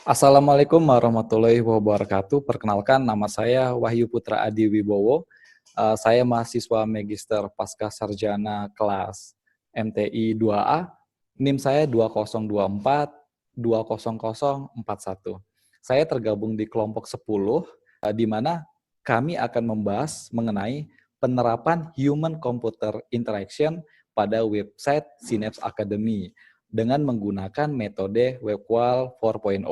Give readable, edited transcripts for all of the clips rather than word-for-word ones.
Assalamualaikum warahmatullahi wabarakatuh. Perkenalkan, nama saya Wahyu Putra Adi Wibowo. Saya mahasiswa Magister Pasca Sarjana kelas MTI 2A. NIM saya 2024 20041. Saya tergabung di kelompok 10, di mana kami akan membahas mengenai penerapan Human Computer Interaction pada website Synapse Academy dengan menggunakan metode WebQual 4.0.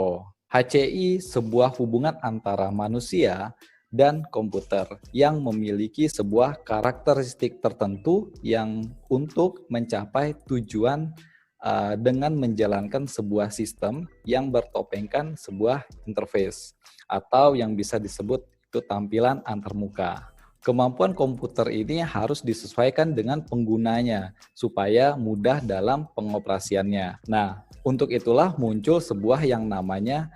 HCI sebuah hubungan antara manusia dan komputer yang memiliki sebuah karakteristik tertentu yang untuk mencapai tujuan dengan menjalankan sebuah sistem yang bertopengkan sebuah interface atau yang bisa disebut itu tampilan antarmuka. Kemampuan komputer ini harus disesuaikan dengan penggunanya supaya mudah dalam pengoperasiannya. Nah, untuk itulah muncul sebuah yang namanya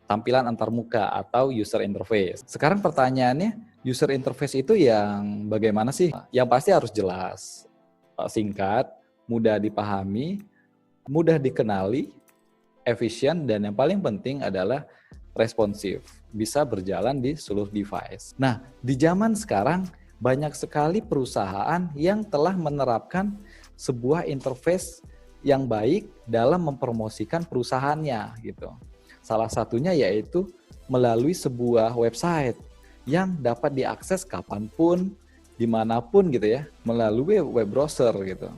tampilan antarmuka atau user interface. Sekarang pertanyaannya, user interface itu yang bagaimana sih? Yang pasti harus jelas, singkat, mudah dipahami, mudah dikenali, efisien, dan yang paling penting adalah responsif, bisa berjalan di seluruh device. Nah, di zaman sekarang banyak sekali perusahaan yang telah menerapkan sebuah interface yang baik dalam mempromosikan perusahaannya gitu. Salah satunya yaitu melalui sebuah website yang dapat diakses kapanpun, dimanapun gitu ya, melalui web browser gitu.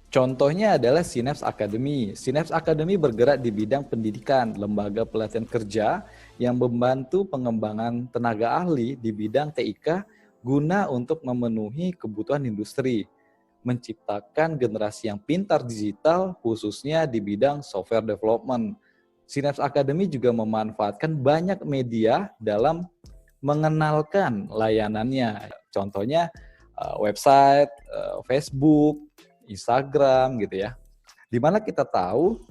Contohnya adalah Synapse Academy. Synapse Academy bergerak di bidang pendidikan, lembaga pelatihan kerja yang membantu pengembangan tenaga ahli di bidang TIK guna untuk memenuhi kebutuhan industri, menciptakan generasi yang pintar digital khususnya di bidang software development. Synapse Academy juga memanfaatkan banyak media dalam mengenalkan layanannya. Contohnya website, Facebook, Instagram gitu ya. Di mana kita tahu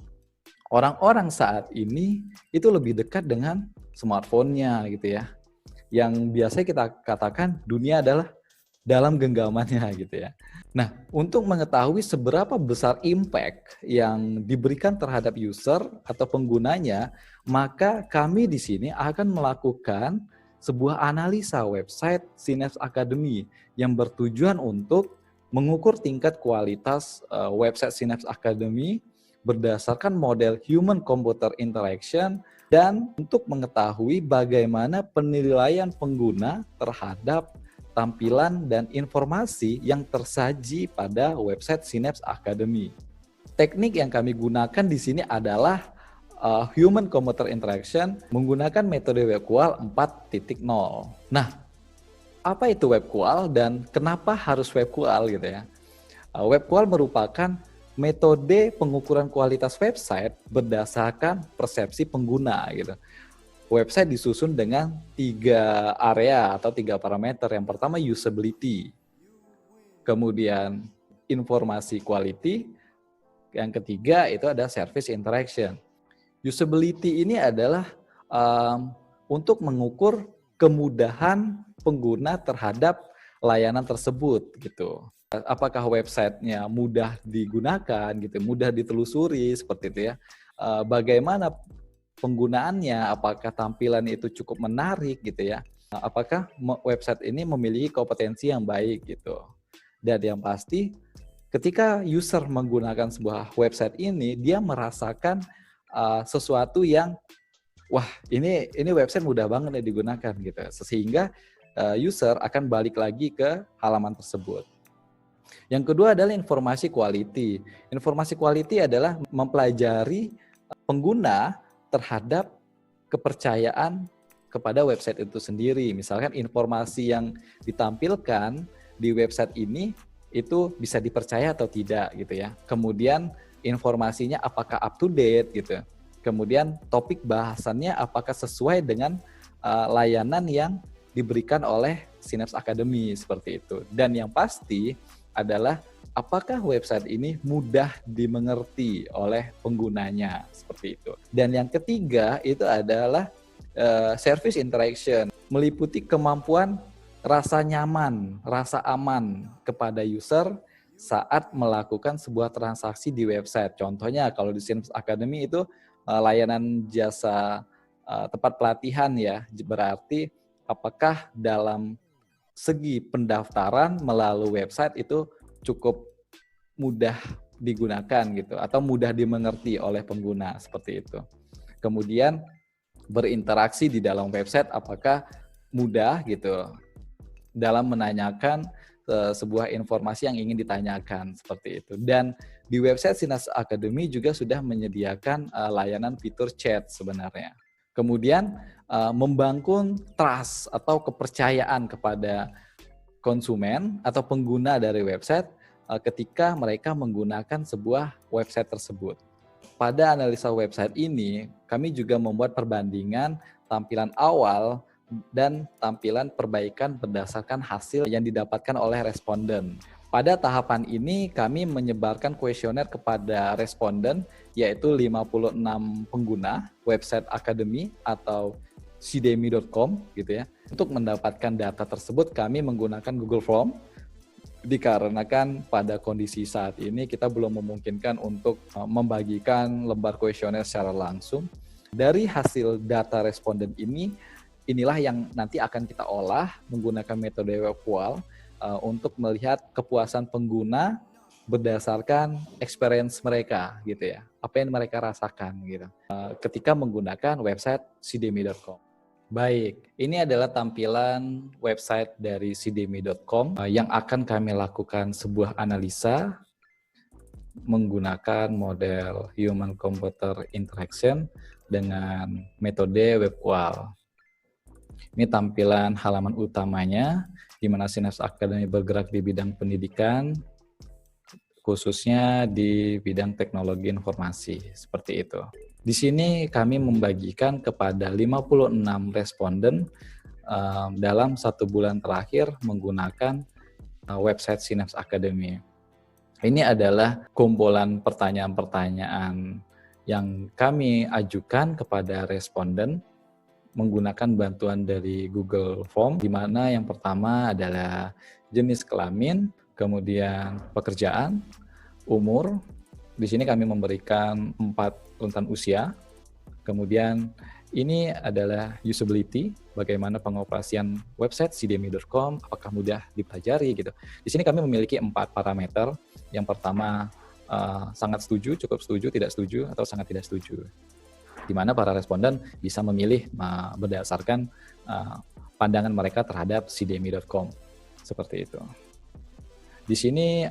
orang-orang saat ini itu lebih dekat dengan smartphone-nya gitu ya. Yang biasa kita katakan dunia adalah dalam genggamannya gitu ya. Nah, untuk mengetahui seberapa besar impact yang diberikan terhadap user atau penggunanya, maka kami di sini akan melakukan sebuah analisa website Synapse Academy yang bertujuan untuk mengukur tingkat kualitas website Synapse Academy berdasarkan model Human Computer Interaction dan untuk mengetahui bagaimana penilaian pengguna terhadap tampilan dan informasi yang tersaji pada website Synapse Academy. Teknik yang kami gunakan di sini adalah Human Computer Interaction menggunakan metode WebQual 4.0. Nah, apa itu WebQual dan kenapa harus WebQual gitu ya? WebQual merupakan metode pengukuran kualitas website berdasarkan persepsi pengguna gitu. Website disusun dengan 3 area atau 3 parameter. Yang pertama usability, kemudian informasi quality, yang ketiga itu ada service interaction. Usability ini adalah untuk mengukur kemudahan pengguna terhadap layanan tersebut gitu. Apakah websitenya mudah digunakan gitu, mudah ditelusuri seperti itu ya. Bagaimana penggunaannya, apakah tampilan itu cukup menarik gitu ya. Apakah website ini memiliki kompetensi yang baik gitu. Dan yang pasti ketika user menggunakan sebuah website ini, dia merasakan sesuatu yang wah, ini website mudah banget ya digunakan gitu. Sehingga user akan balik lagi ke halaman tersebut. Yang kedua adalah informasi quality. Informasi quality adalah mempelajari pengguna terhadap kepercayaan kepada website itu sendiri. Misalkan informasi yang ditampilkan di website ini itu bisa dipercaya atau tidak gitu ya. Kemudian informasinya apakah up to date gitu. Kemudian topik bahasannya apakah sesuai dengan layanan yang diberikan oleh Synapse Academy seperti itu. Dan yang pasti adalah apakah website ini mudah dimengerti oleh penggunanya seperti itu. Dan yang ketiga itu adalah service interaction, meliputi kemampuan rasa nyaman, rasa aman kepada user saat melakukan sebuah transaksi di website. Contohnya kalau di Synapse Academy itu layanan jasa tempat pelatihan ya. Berarti apakah dalam segi pendaftaran melalui website itu cukup mudah digunakan gitu atau mudah dimengerti oleh pengguna seperti itu. Kemudian berinteraksi di dalam website apakah mudah gitu dalam menanyakan sebuah informasi yang ingin ditanyakan seperti itu. Dan di website Synapse Academy juga sudah menyediakan layanan fitur chat sebenarnya. Kemudian membangun trust atau kepercayaan kepada konsumen atau pengguna dari website ketika mereka menggunakan sebuah website tersebut. Pada analisa website ini, kami juga membuat perbandingan tampilan awal dan tampilan perbaikan berdasarkan hasil yang didapatkan oleh responden. Pada tahapan ini, kami menyebarkan kuesioner kepada responden, yaitu 56 pengguna website Academy atau cdmi.com gitu ya. Untuk mendapatkan data tersebut, kami menggunakan Google Form, dikarenakan pada kondisi saat ini kita belum memungkinkan untuk membagikan lembar kuesioner secara langsung. Dari hasil data responden inilah yang nanti akan kita olah menggunakan metode web qual untuk melihat kepuasan pengguna berdasarkan experience mereka gitu ya. Apa yang mereka rasakan gitu ketika menggunakan website cdmi.com. Baik, ini adalah tampilan website dari cdmi.com yang akan kami lakukan sebuah analisa menggunakan model human computer interaction dengan metode web qual. Ini tampilan halaman utamanya, di mana Synapse Academy bergerak di bidang pendidikan, khususnya di bidang teknologi informasi, seperti itu. Di sini kami membagikan kepada 56 responden dalam 1 bulan terakhir menggunakan website Synapse Academy. Ini adalah kumpulan pertanyaan-pertanyaan yang kami ajukan kepada responden menggunakan bantuan dari Google Form, di mana yang pertama adalah jenis kelamin, kemudian pekerjaan, umur. Di sini kami memberikan 4 rentan usia. Kemudian ini adalah usability, bagaimana pengoperasian website cdmi.com, apakah mudah dipelajari gitu. Di sini kami memiliki 4 parameter. Yang pertama sangat setuju, cukup setuju, tidak setuju, atau sangat tidak setuju. Di mana para responden bisa memilih berdasarkan pandangan mereka terhadap cdmi.com. Seperti itu. Di sini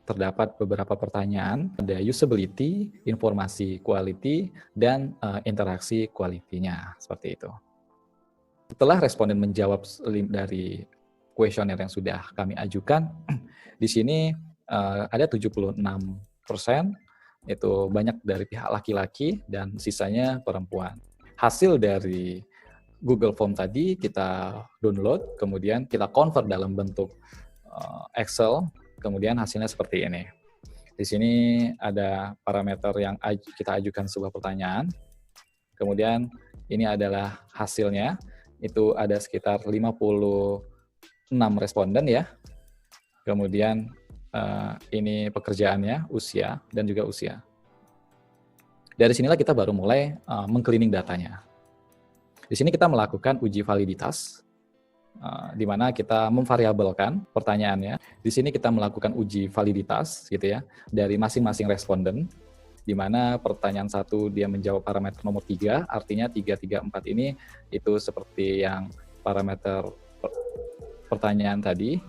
terdapat beberapa pertanyaan, ada usability, informasi quality, dan interaksi quality-nya, seperti itu. Setelah responden menjawab dari kuesioner yang sudah kami ajukan, di sini ada 76%, itu banyak dari pihak laki-laki dan sisanya perempuan. Hasil dari Google Form tadi kita download, kemudian kita convert dalam bentuk Excel, kemudian hasilnya seperti ini. Di sini ada parameter yang kita ajukan sebuah pertanyaan. Kemudian ini adalah hasilnya. Itu ada sekitar 56 responden ya. Kemudian ini pekerjaannya, usia, dan juga usia. Dari sinilah kita baru mulai meng-cleaning datanya. Di sini kita melakukan uji validitas, di mana kita memvariabelkan pertanyaannya. Di sini kita melakukan uji validitas gitu ya dari masing-masing responden, di mana pertanyaan 1 dia menjawab parameter nomor 3, artinya 3, 3, 4 ini itu seperti yang parameter pertanyaan tadi.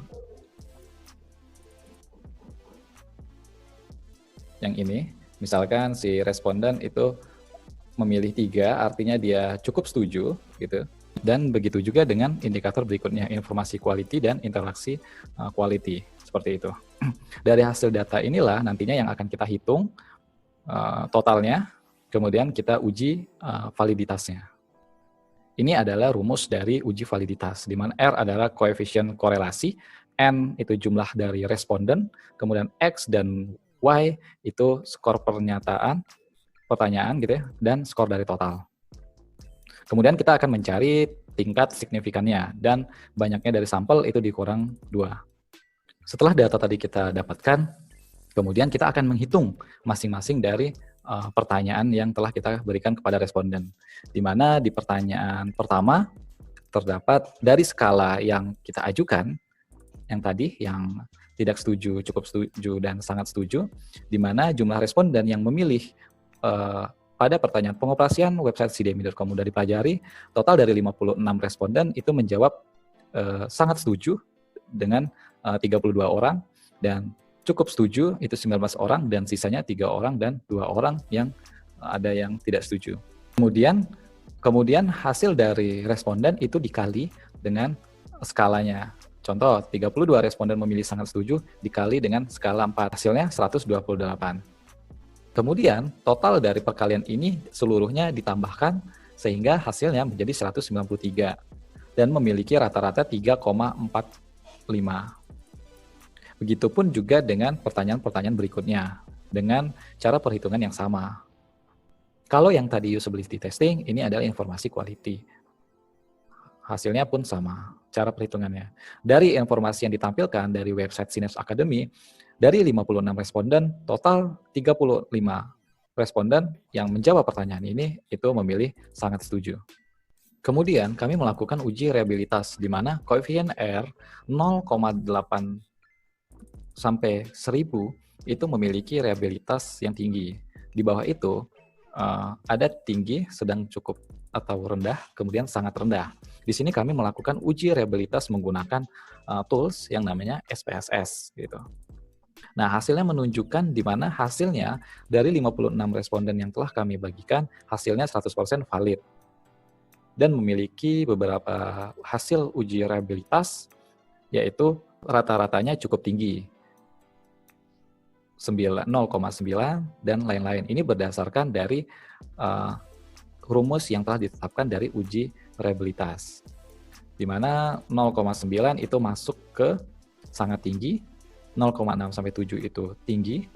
Yang ini, misalkan si responden itu memilih 3, artinya dia cukup setuju gitu. Dan begitu juga dengan indikator berikutnya, informasi quality dan interaksi quality, seperti itu. Dari hasil data inilah nantinya yang akan kita hitung totalnya, kemudian kita uji validitasnya. Ini adalah rumus dari uji validitas, di mana R adalah koefisien korelasi, N itu jumlah dari responden, kemudian X dan Y itu skor pertanyaan gitu ya, dan skor dari total. Kemudian kita akan mencari tingkat signifikannya, dan banyaknya dari sampel itu dikurang 2. Setelah data tadi kita dapatkan, kemudian kita akan menghitung masing-masing dari pertanyaan yang telah kita berikan kepada responden. Di mana di pertanyaan pertama terdapat dari skala yang kita ajukan, yang tadi yang tidak setuju, cukup setuju, dan sangat setuju, di mana jumlah responden yang memilih pada pertanyaan pengoperasian website cdmi.com mudah dipelajari, total dari 56 responden itu menjawab sangat setuju dengan 32 orang, dan cukup setuju itu 19 orang, dan sisanya 3 orang dan 2 orang yang ada yang tidak setuju. Kemudian hasil dari responden itu dikali dengan skalanya. Contoh, 32 responden memilih sangat setuju dikali dengan skala 4, hasilnya 128. Kemudian, total dari perkalian ini seluruhnya ditambahkan sehingga hasilnya menjadi 193 dan memiliki rata-rata 3,45. Begitupun juga dengan pertanyaan-pertanyaan berikutnya dengan cara perhitungan yang sama. Kalau yang tadi usability testing, ini adalah informasi quality. Hasilnya pun sama, cara perhitungannya. Dari informasi yang ditampilkan dari website Synapse Academy, dari 56 responden, total 35 responden yang menjawab pertanyaan ini itu memilih sangat setuju. Kemudian kami melakukan uji reliabilitas, di mana koefisien R 0,8 sampai 1000 itu memiliki reliabilitas yang tinggi. Di bawah itu ada tinggi, sedang, cukup, atau rendah, kemudian sangat rendah. Di sini kami melakukan uji reliabilitas menggunakan tools yang namanya SPSS gitu. Nah, hasilnya menunjukkan di mana hasilnya dari 56 responden yang telah kami bagikan, hasilnya 100% valid. Dan memiliki beberapa hasil uji reliabilitas, yaitu rata-ratanya cukup tinggi, 0,9 dan lain-lain. Ini berdasarkan dari rumus yang telah ditetapkan dari uji reliabilitas, di mana 0,9 itu masuk ke sangat tinggi, 0,6 sampai 7 itu tinggi,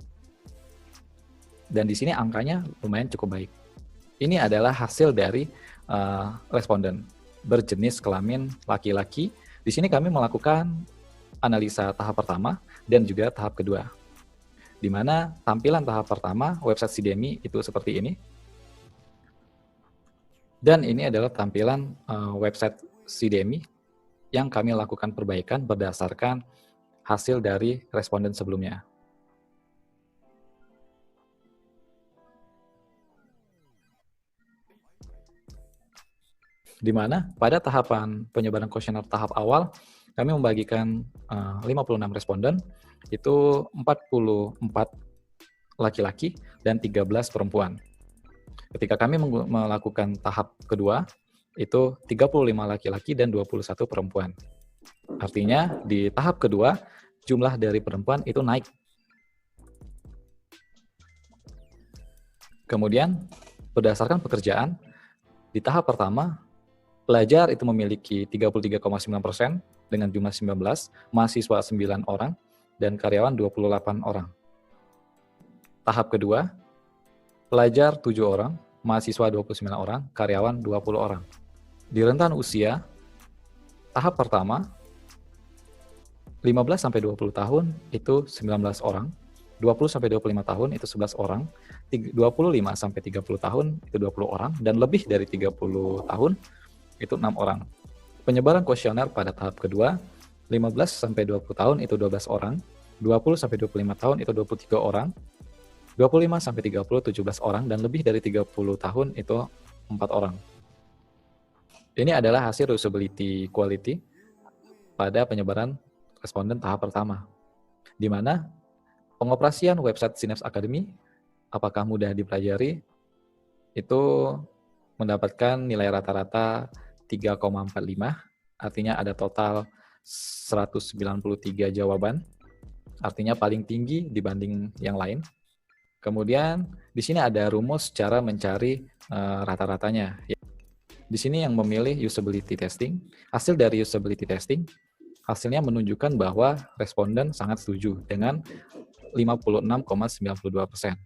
dan di sini angkanya lumayan cukup baik. Ini adalah hasil dari responden berjenis kelamin laki-laki. Di sini kami melakukan analisa tahap pertama dan juga tahap kedua, di mana tampilan tahap pertama website CDMI itu seperti ini. Dan ini adalah tampilan website CDMI yang kami lakukan perbaikan berdasarkan hasil dari responden sebelumnya. Di mana pada tahapan penyebaran kuesioner tahap awal, kami membagikan 56 responden, itu 44 laki-laki dan 13 perempuan. Ketika kami melakukan tahap kedua, itu 35 laki-laki dan 21 perempuan. Artinya di tahap kedua, jumlah dari perempuan itu naik. Kemudian berdasarkan pekerjaan, di tahap pertama, pelajar itu memiliki 33,9% dengan jumlah 19, mahasiswa 9 orang, dan karyawan 28 orang. Tahap kedua, pelajar 7 orang, mahasiswa 29 orang, karyawan 20 orang. Di rentan usia, tahap pertama, 15-20 tahun itu 19 orang, 20-25 tahun itu 11 orang, 25-30 tahun itu 20 orang, dan lebih dari 30 tahun itu 6 orang. Penyebaran kuesioner pada tahap kedua, 15-20 tahun itu 12 orang, 20-25 tahun itu 23 orang, 25-30, 17 orang, dan lebih dari 30 tahun itu 4 orang. Ini adalah hasil usability quality pada penyebaran responden tahap pertama, di mana pengoperasian website Synapse Academy, apakah mudah dipelajari, itu mendapatkan nilai rata-rata 3,45, artinya ada total 193 jawaban, artinya paling tinggi dibanding yang lain. Kemudian di sini ada rumus cara mencari rata-ratanya. Di sini yang memilih usability testing, hasil dari usability testing, hasilnya menunjukkan bahwa responden sangat setuju dengan 56,92%.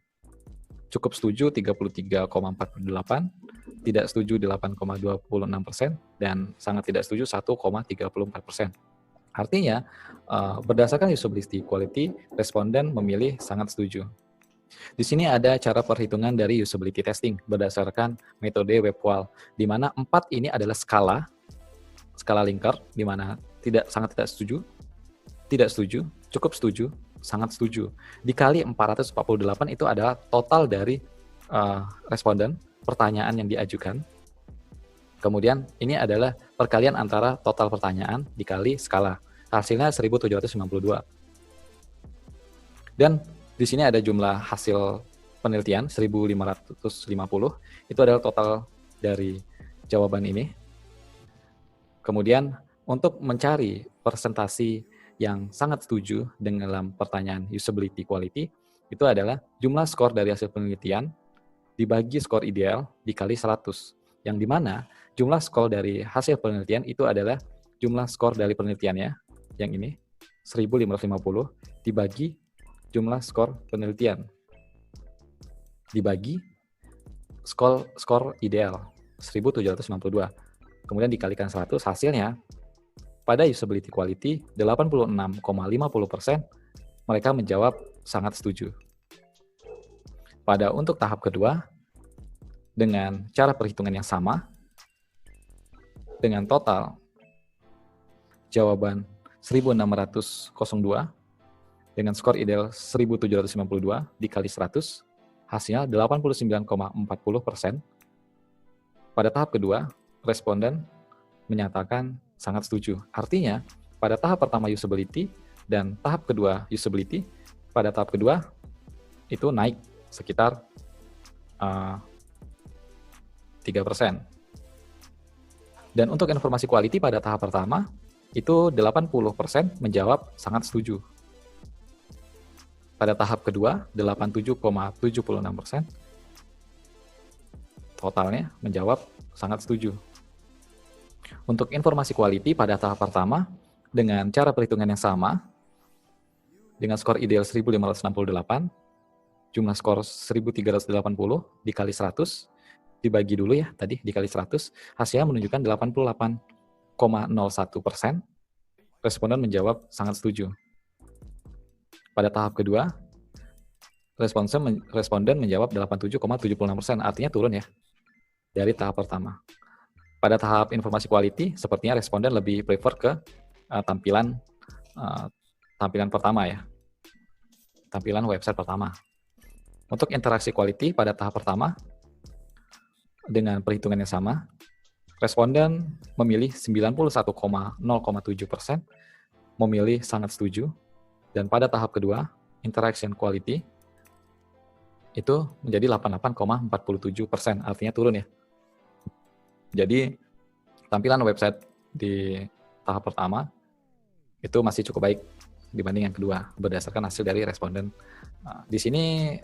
Cukup setuju 33,48%, tidak setuju 8,26%, dan sangat tidak setuju 1,34%. Artinya, berdasarkan usability quality, responden memilih sangat setuju. Di sini ada cara perhitungan dari usability testing berdasarkan metode WebQual, di mana 4 ini adalah skala Linker, di mana sangat tidak setuju, cukup setuju, sangat setuju. Dikali 448 itu adalah total dari responden, pertanyaan yang diajukan. Kemudian ini adalah perkalian antara total pertanyaan dikali skala. Hasilnya 1792. Dan di sini ada jumlah hasil penelitian 1550. Itu adalah total dari jawaban ini. Kemudian untuk mencari presentasi yang sangat setuju dalam pertanyaan usability quality, itu adalah jumlah skor dari hasil penelitian dibagi skor ideal dikali 100. Yang dimana jumlah skor dari hasil penelitian itu adalah jumlah skor dari penelitiannya, yang ini, 1550, dibagi jumlah skor penelitian, dibagi skor ideal, 1792. Kemudian dikalikan 100, hasilnya pada usability quality 86,50% mereka menjawab sangat setuju. Untuk tahap kedua, dengan cara perhitungan yang sama, dengan total jawaban 1602 dengan skor ideal 1792 dikali 100, hasilnya 89,40%. Pada tahap kedua, responden menyatakan sangat setuju. Artinya, pada tahap pertama usability dan tahap kedua usability, pada tahap kedua itu naik sekitar 3%. Dan untuk informasi quality pada tahap pertama, itu 80% menjawab sangat setuju. Pada tahap kedua, 87,76%, totalnya menjawab sangat setuju. Untuk informasi quality pada tahap pertama, dengan cara perhitungan yang sama, dengan skor ideal 1568, jumlah skor 1380 dikali 100, dibagi dulu ya tadi, dikali 100, hasilnya menunjukkan 88,01%, responden menjawab sangat setuju. Pada tahap kedua, responden menjawab 87,76%, artinya turun ya, dari tahap pertama. Pada tahap informasi quality, sepertinya responden lebih prefer ke tampilan pertama ya, tampilan website pertama. Untuk interaksi quality pada tahap pertama, dengan perhitungan yang sama, responden memilih 91,07% memilih sangat setuju, dan pada tahap kedua, interaction quality, itu menjadi 88,47%, artinya turun ya. Jadi, tampilan website di tahap pertama itu masih cukup baik dibanding yang kedua, berdasarkan hasil dari responden. Di sini,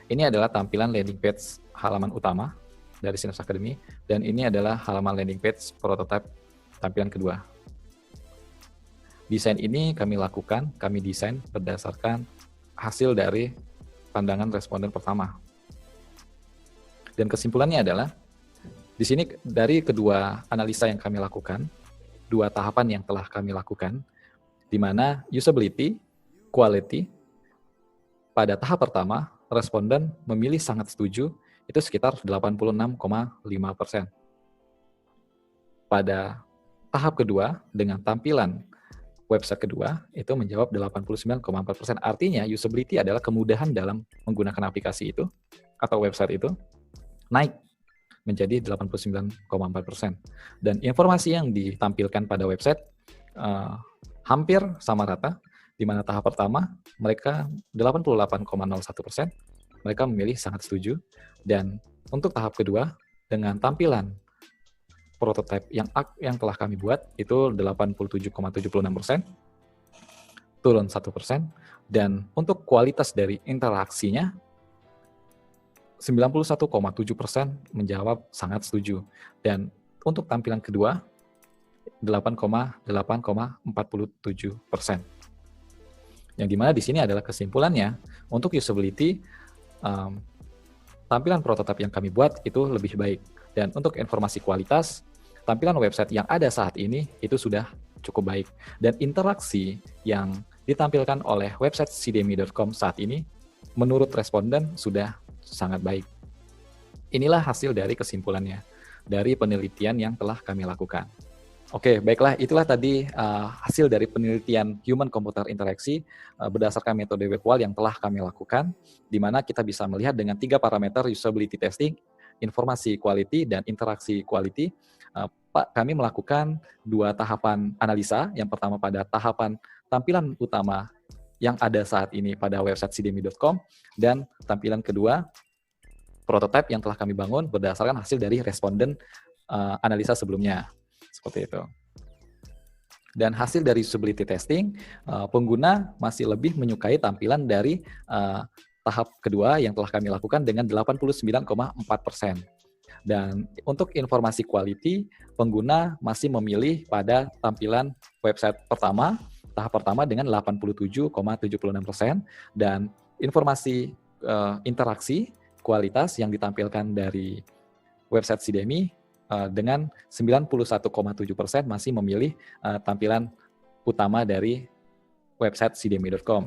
ini adalah tampilan landing page halaman utama dari Synapse Academy, dan ini adalah halaman landing page prototype tampilan kedua. Desain ini kami desain berdasarkan hasil dari pandangan responden pertama. Dan kesimpulannya adalah, di sini dari kedua analisa yang kami lakukan, dua tahapan yang telah kami lakukan, di mana usability, quality, pada tahap pertama, responden memilih sangat setuju, itu sekitar 86,5%. Pada tahap kedua, dengan tampilan website kedua, itu menjawab 89,4%. Artinya, usability adalah kemudahan dalam menggunakan aplikasi itu, atau website itu, naik menjadi 89,4%. Dan informasi yang ditampilkan pada website hampir sama rata, di mana tahap pertama mereka 88,01%, mereka memilih sangat setuju, dan untuk tahap kedua dengan tampilan prototype yang telah kami buat itu 87,76%, turun 1%, dan untuk kualitas dari interaksinya 91,7% menjawab sangat setuju, dan untuk tampilan kedua 8,47%. Yang dimana di sini adalah kesimpulannya, untuk usability, tampilan prototipe yang kami buat itu lebih baik. Dan untuk informasi kualitas, tampilan website yang ada saat ini itu sudah cukup baik. Dan interaksi yang ditampilkan oleh website cdmi.com saat ini, menurut responden sudah sangat baik. Inilah hasil dari kesimpulannya, dari penelitian yang telah kami lakukan. Oke, baiklah, itulah tadi hasil dari penelitian human computer interaksi berdasarkan metode webwall yang telah kami lakukan, di mana kita bisa melihat dengan 3 parameter usability testing, informasi quality, dan interaksi quality. Kami melakukan 2 tahapan analisa, yang pertama pada tahapan tampilan utama yang ada saat ini pada website cdmi.com, dan tampilan kedua, prototype yang telah kami bangun berdasarkan hasil dari responden analisa sebelumnya. Seperti itu. Dan hasil dari usability testing, pengguna masih lebih menyukai tampilan dari tahap kedua yang telah kami lakukan dengan 89,4%. Dan untuk informasi quality, pengguna masih memilih pada tampilan website pertama, tahap pertama dengan 87,76%, dan informasi interaksi kualitas yang ditampilkan dari website CDMI dengan 91,7% masih memilih tampilan utama dari website cdmi.com.